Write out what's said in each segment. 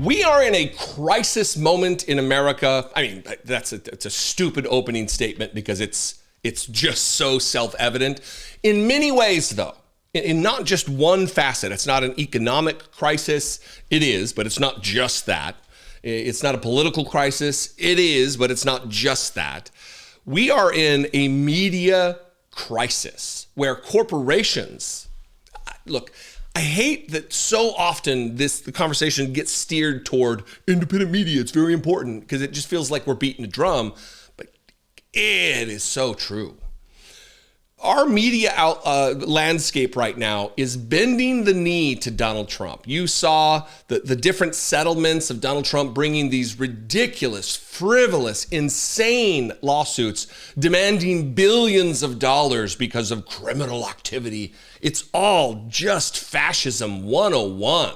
We are in a crisis moment in America. I mean, it's a stupid opening statement because it's just so self-evident. In many ways, though, in not just one facet. It's not an economic crisis. It is, but it's not just that. It's not a political crisis. It is, but it's not just that. We are in a media crisis where corporations, look, I hate that so often the conversation gets steered toward independent media. It's very important because it just feels like we're beating a drum, but it is so true. Our media landscape right now is bending the knee to Donald Trump. You saw the different settlements of Donald Trump bringing these ridiculous, frivolous, insane lawsuits demanding billions of dollars because of criminal activity. It's all just fascism 101.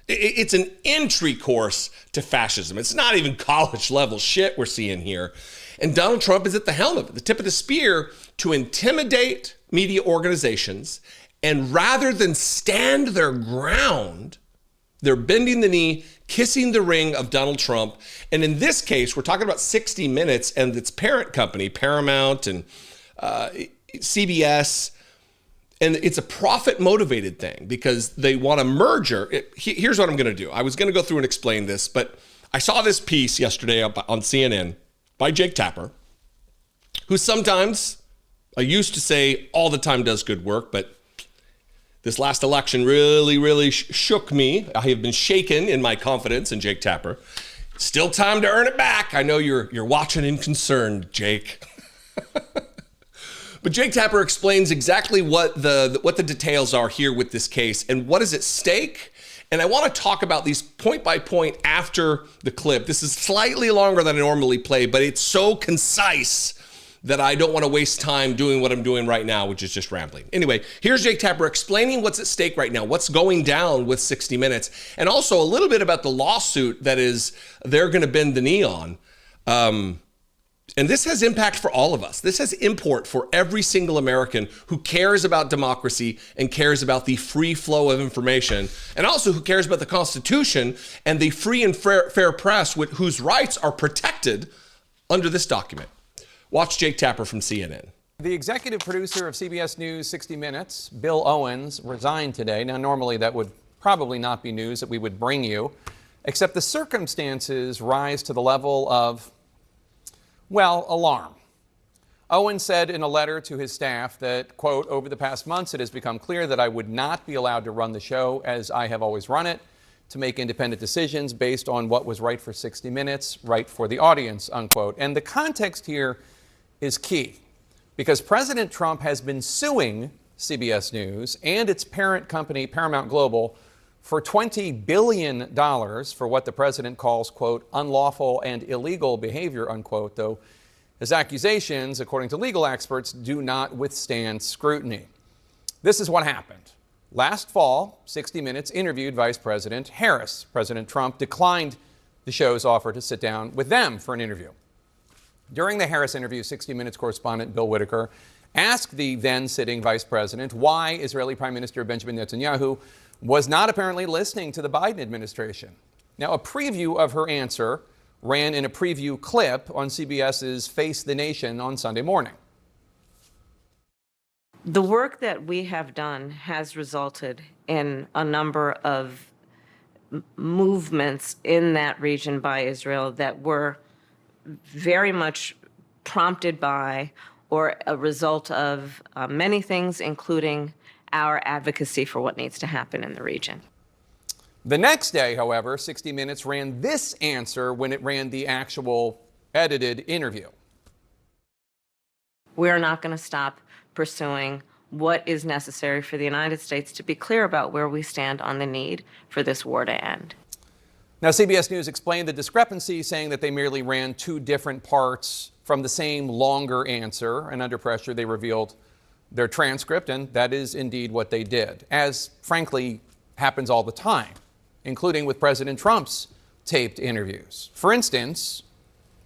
It's an entry course to fascism. It's not even college level shit we're seeing here. And Donald Trump is at the helm of it, the tip of the spear to intimidate media organizations. And rather than stand their ground, they're bending the knee, kissing the ring of Donald Trump. And in this case, we're talking about 60 Minutes and its parent company, Paramount and CBS. And it's a profit-motivated thing because they want a merger. Here's what I'm going to do. I was going to go through and explain this, but I saw this piece yesterday on CNN by Jake Tapper, who sometimes, I used to say all the time does good work, but this last election really shook me. I have been shaken in my confidence in Jake Tapper. Still time to earn it back. I know you're watching and concerned, Jake. But Jake Tapper explains exactly what the details are here with this case and what is at stake. And I want to talk about these point by point after the clip. This is slightly longer than I normally play, but it's so concise that I don't want to waste time doing what I'm doing right now, which is just rambling. Anyway, here's Jake Tapper explaining what's at stake right now, what's going down with 60 Minutes, and also a little bit about the lawsuit that they're going to bend the knee on. And this has impact for all of us. This has import for every single American who cares about democracy and cares about the free flow of information, and also who cares about the Constitution and the free and fair press whose rights are protected under this document. Watch Jake Tapper from CNN. The executive producer of CBS News 60 Minutes, Bill Owens, resigned today. Now, normally that would probably not be news that we would bring you, except the circumstances rise to the level of, well, alarm. Owens said in a letter to his staff that, quote, over the past months, it has become clear that I would not be allowed to run the show as I have always run it, to make independent decisions based on what was right for 60 Minutes, right for the audience, unquote. And the context here is key because President Trump has been suing CBS News and its parent company, Paramount Global, for $20 billion for what the president calls, quote, unlawful and illegal behavior, unquote, though his accusations, according to legal experts, do not withstand scrutiny. This is what happened. Last fall, 60 Minutes interviewed Vice President Harris. President Trump declined the show's offer to sit down with them for an interview. During the Harris interview, 60 Minutes correspondent Bill Whitaker asked the then sitting vice president why Israeli Prime Minister Benjamin Netanyahu was not apparently listening to the Biden administration. Now, a preview of her answer ran in a preview clip on CBS's Face the Nation on Sunday morning. The work that we have done has resulted in a number of movements in that region by Israel that were very much prompted by or a result of many things, including our advocacy for what needs to happen in the region. The next day, however, 60 Minutes ran this answer when it ran the actual edited interview. We're not going to stop pursuing what is necessary for the United States to be clear about where we stand on the need for this war to end. Now, CBS News explained the discrepancy, saying that they merely ran two different parts from the same longer answer, and under pressure they revealed their transcript, and that is indeed what they did, as frankly happens all the time, including with President Trump's taped interviews. For instance,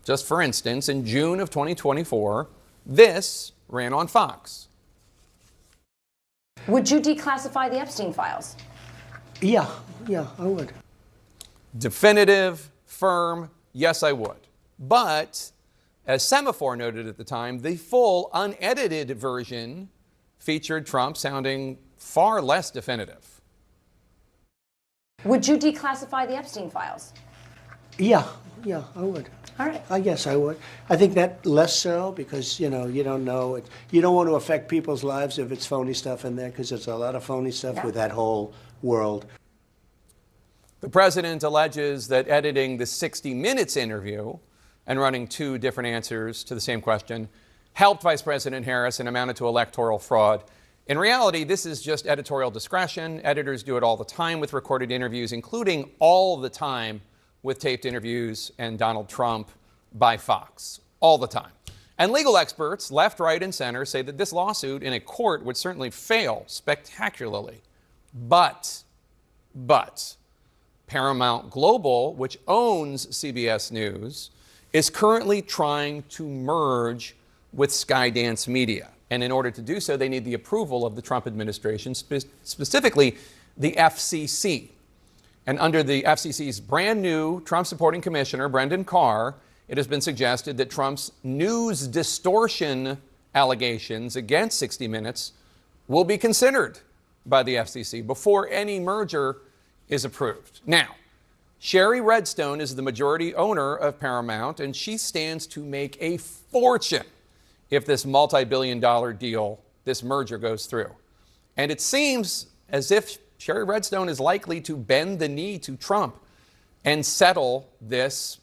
just for instance, in June of 2024, this ran on Fox. Would you declassify the Epstein files? Yeah, I would. Definitive, firm, yes, I would. But, as Semaphore noted at the time, the full, unedited version featured Trump sounding far less definitive. Would you declassify the Epstein files? Yeah, I would. All right. I guess I would. I think that less so because, you don't know. You don't want to affect people's lives if it's phony stuff in there because there's a lot of phony stuff with that whole world. The president alleges that editing the 60 Minutes interview and running two different answers to the same question helped Vice President Harris and amounted to electoral fraud. In reality, this is just editorial discretion. Editors do it all the time with recorded interviews, including all the time with taped interviews and Donald Trump by Fox. All the time. And legal experts, left, right, and center, say that this lawsuit in a court would certainly fail spectacularly. But, Paramount Global, which owns CBS News, is currently trying to merge with Skydance Media. And in order to do so, they need the approval of the Trump administration, specifically the FCC. And under the FCC's brand new Trump-supporting commissioner, Brendan Carr, it has been suggested that Trump's news distortion allegations against 60 Minutes will be considered by the FCC before any merger is approved. Now, Sherry Redstone is the majority owner of Paramount, and she stands to make a fortune if this multi-billion-dollar deal, this merger goes through. And it seems as if Sherry Redstone is likely to bend the knee to Trump and settle this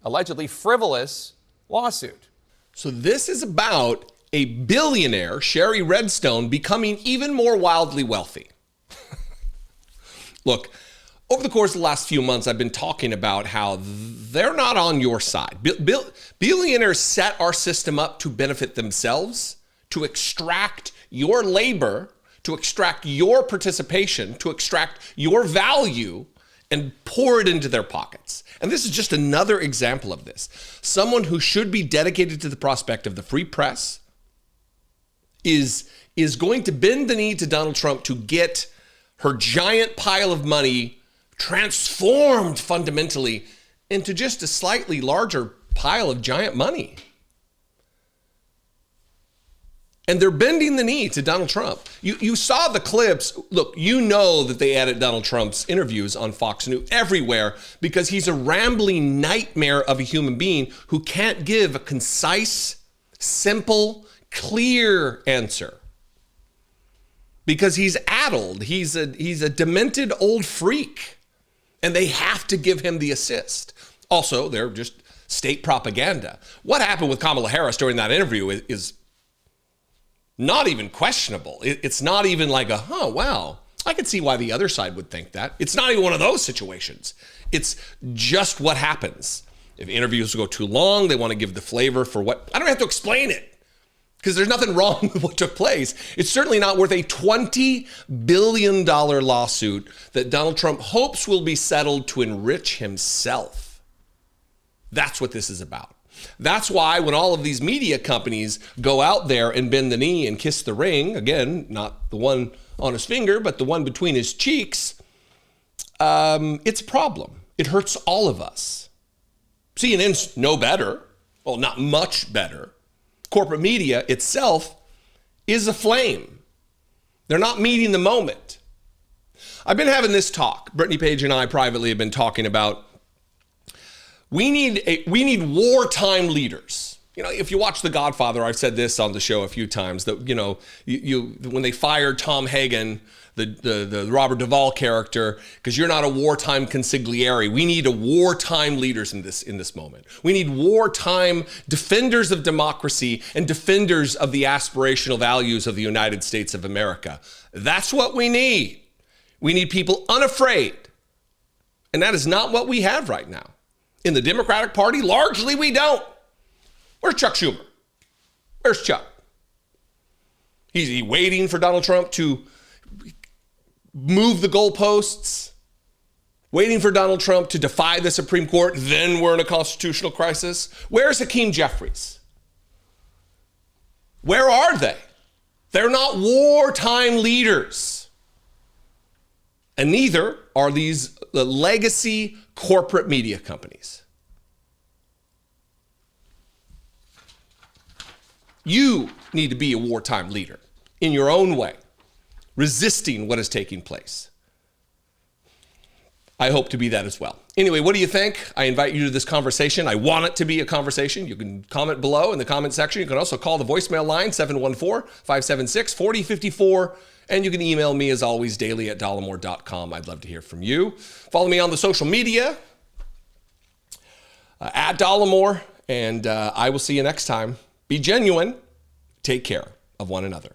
allegedly frivolous lawsuit. So this is about a billionaire, Sherry Redstone, becoming even more wildly wealthy. Look, over the course of the last few months, I've been talking about how they're not on your side. Billionaires set our system up to benefit themselves, to extract your labor, to extract your participation, to extract your value, and pour it into their pockets. And this is just another example of this. Someone who should be dedicated to the prospect of the free press is going to bend the knee to Donald Trump to get her giant pile of money transformed fundamentally into just a slightly larger pile of giant money. And they're bending the knee to Donald Trump. You saw the clips. Look, you know that they edit Donald Trump's interviews on Fox News everywhere because he's a rambling nightmare of a human being who can't give a concise, simple, clear answer. Because he's addled. He's a demented old freak. And they have to give him the assist. Also, they're just state propaganda. What happened with Kamala Harris during that interview is not even questionable. It's not even like wow, I could see why the other side would think that. It's not even one of those situations. It's just what happens. If interviews go too long, they want to give the flavor for what, I don't have to explain it because there's nothing wrong with what took place. It's certainly not worth a $20 billion lawsuit that Donald Trump hopes will be settled to enrich himself. That's what this is about. That's why when all of these media companies go out there and bend the knee and kiss the ring, again, not the one on his finger, but the one between his cheeks, it's a problem. It hurts all of us. CNN's no better. Well, not much better. Corporate media itself is aflame. They're not meeting the moment. I've been having this talk. Brittany Page and I privately have been talking about we need wartime leaders. If you watch The Godfather, I've said this on the show a few times that when they fired Tom Hagen, the Robert Duvall character, because you're not a wartime consigliere. We need a wartime leaders in this moment. We need wartime defenders of democracy and defenders of the aspirational values of the United States of America. That's what we need. We need people unafraid. And that is not what we have right now. In the Democratic Party, largely we don't. Where's Chuck Schumer? Where's Chuck? He's waiting for Donald Trump to move the goalposts, waiting for Donald Trump to defy the Supreme Court, then we're in a constitutional crisis. Where's Hakeem Jeffries? Where are they? They're not wartime leaders. And neither are these the legacy corporate media companies. You need to be a wartime leader in your own way, resisting what is taking place. I hope to be that as well. Anyway, what do you think? I invite you to this conversation. I want it to be a conversation. You can comment below in the comment section. You can also call the voicemail line, 714-576-4054. And you can email me, as always, daily at dollemore.com. I'd love to hear from you. Follow me on the social media, at Dollemore. And I will see you next time. Be genuine. Take care of one another.